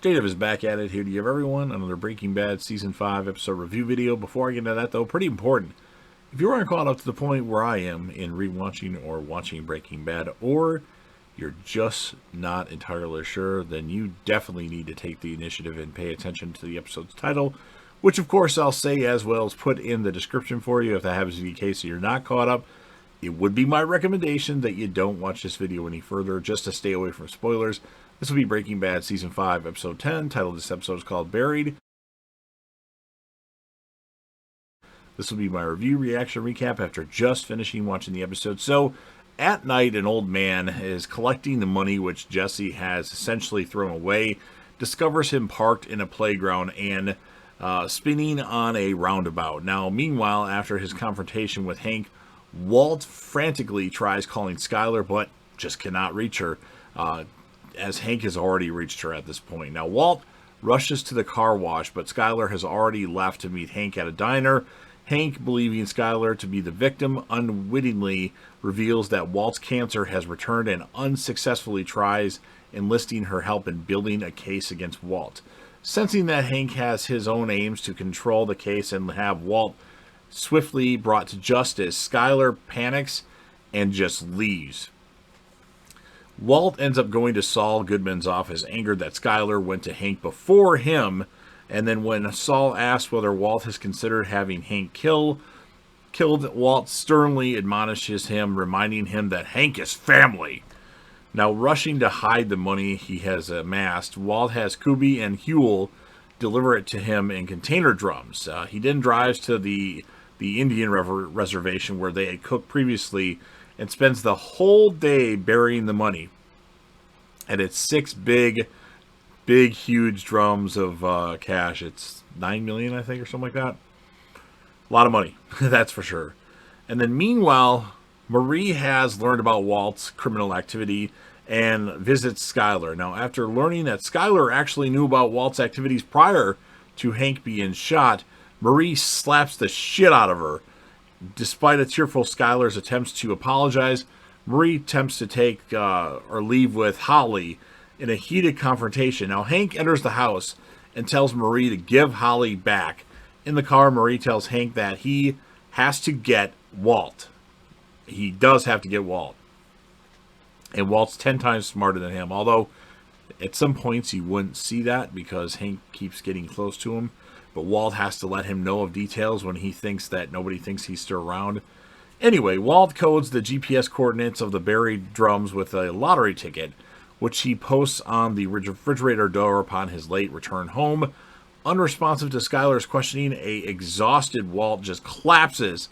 Dave is back at it here to give everyone another Breaking Bad Season 5 episode review video. Before I get into that, though, pretty important. If you aren't caught up to the point where I am in rewatching or watching Breaking Bad, or you're just not entirely sure, then you definitely need to take the initiative and pay attention to the episode's title, which of course I'll say as well as put in the description for you if that happens to be the case and you're not caught up. It would be my recommendation that you don't watch this video any further just to stay away from spoilers. This will be Breaking Bad Season 5, Episode 10. Title of this episode is called Buried. This will be my review, reaction, recap after just finishing watching the episode. So, at night, an old man is collecting the money which Jesse has essentially thrown away, discovers him parked in a playground and spinning on a roundabout. Now, meanwhile, after his confrontation with Hank, Walt frantically tries calling Skyler, but just cannot reach her, as Hank has already reached her at this point. Now, Walt rushes to the car wash, but Skyler has already left to meet Hank at a diner. Hank, believing Skyler to be the victim, unwittingly reveals that Walt's cancer has returned and unsuccessfully tries enlisting her help in building a case against Walt. Sensing that Hank has his own aims to control the case and have Walt swiftly brought to justice, Skyler panics and just leaves. Walt ends up going to Saul Goodman's office, angered that Skyler went to Hank before him, and then when Saul asks whether Walt has considered having Hank killed, Walt sternly admonishes him, reminding him that Hank is family. Now, rushing to hide the money he has amassed, Walt has Kuby and Huel deliver it to him in container drums. He then drives to the Indian reservation where they had cooked previously and spends the whole day burying the money. And it's 6 big, huge drums of cash. It's $9 million, I think, or something like that. A lot of money, that's for sure. And then meanwhile, Marie has learned about Walt's criminal activity and visits Skyler. Now, after learning that Skyler actually knew about Walt's activities prior to Hank being shot, Marie slaps the shit out of her. Despite a tearful Skyler's attempts to apologize, Marie attempts to take or leave with Holly in a heated confrontation. Now, Hank enters the house and tells Marie to give Holly back. In the car, Marie tells Hank that he has to get Walt. He does have to get Walt. And Walt's 10 times smarter than him, although at some points you wouldn't see that because Hank keeps getting close to him. But Walt has to let him know of details when he thinks that nobody thinks he's still around. Anyway, Walt codes the GPS coordinates of the buried drums with a lottery ticket, which he posts on the refrigerator door upon his late return home. Unresponsive to Skyler's questioning, a exhausted Walt just collapses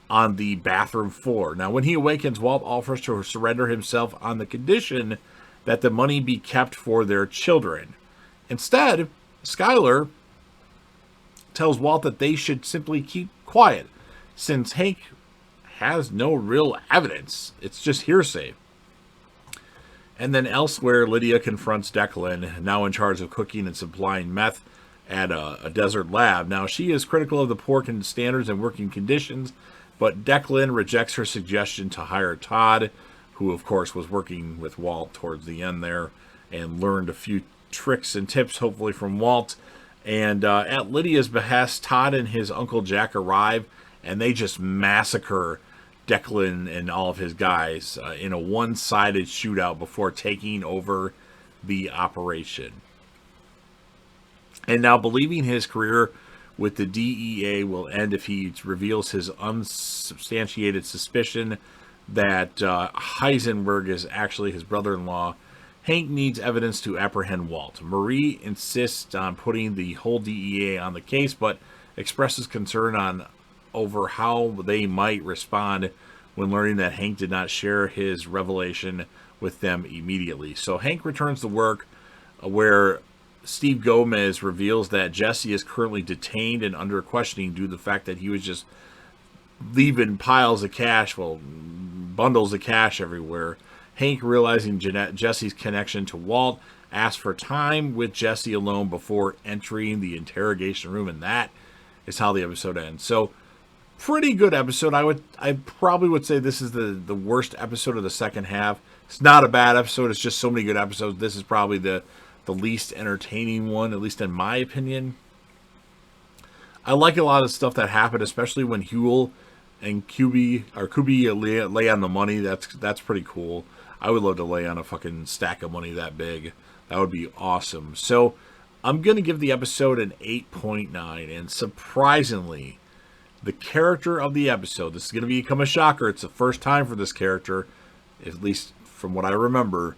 on the bathroom floor. Now, when he awakens, Walt offers to surrender himself on the condition that the money be kept for their children. Instead, Skyler tells Walt that they should simply keep quiet, since Hank has no real evidence. It's just hearsay. And then elsewhere, Lydia confronts Declan, now in charge of cooking and supplying meth at a desert lab. Now, she is critical of the poor standards and working conditions, but Declan rejects her suggestion to hire Todd, who of course was working with Walt towards the end there, and learned a few tricks and tips, hopefully, from Walt. And at Lydia's behest, Todd and his Uncle Jack arrive, and they just massacre Declan and all of his guys in a one-sided shootout before taking over the operation. And now, believing his career with the DEA will end if he reveals his unsubstantiated suspicion that Heisenberg is actually his brother-in-law, Hank needs evidence to apprehend Walt. Marie insists on putting the whole DEA on the case, but expresses concern over how they might respond when learning that Hank did not share his revelation with them immediately. So Hank returns to work, where Steve Gomez reveals that Jesse is currently detained and under questioning due to the fact that he was just leaving piles of cash, bundles of cash everywhere. Hank, realizing Jesse's connection to Walt, asks for time with Jesse alone before entering the interrogation room, and that is how the episode ends. So, pretty good episode. I probably would say this is the worst episode of the second half. It's not a bad episode. It's just so many good episodes. This is probably the the least entertaining one, at least in my opinion. I like a lot of stuff that happened, especially when Huel and Kubi lay on the money. That's pretty cool. I would love to lay on a fucking stack of money that big. That would be awesome. So I'm going to give the episode an 8.9. And surprisingly, the character of the episode, this is going to become a shocker. It's the first time for this character, at least from what I remember.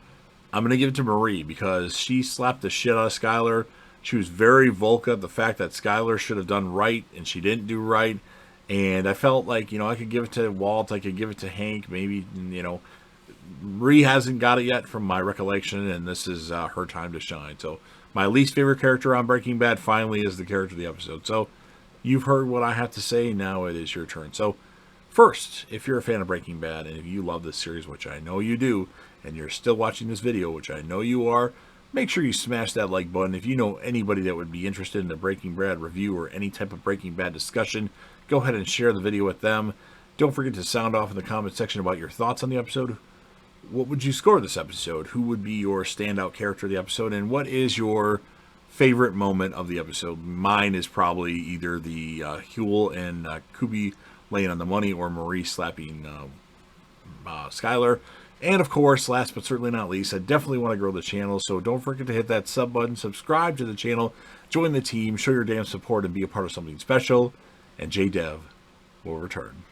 I'm going to give it to Marie because she slapped the shit out of Skylar. She was very vocal at the fact that Skylar should have done right and she didn't do right. And I felt like, I could give it to Walt, I could give it to Hank, maybe, Marie hasn't got it yet from my recollection, and this is her time to shine. So my least favorite character on Breaking Bad finally is the character of the episode. So you've heard what I have to say, now it is your turn. So first, if you're a fan of Breaking Bad, and if you love this series, which I know you do, and you're still watching this video, which I know you are, make sure you smash that like button. If you know anybody that would be interested in the Breaking Bad review or any type of Breaking Bad discussion, go ahead and share the video with them. Don't forget to sound off in the comment section about your thoughts on the episode. What would you score this episode? Who would be your standout character of the episode? And what is your favorite moment of the episode? Mine is probably either the Huel and Kubi laying on the money or Marie slapping Skylar. And of course, last but certainly not least, I definitely want to grow the channel, so don't forget to hit that sub button, subscribe to the channel, join the team, show your damn support, and be a part of something special. And JDev will return.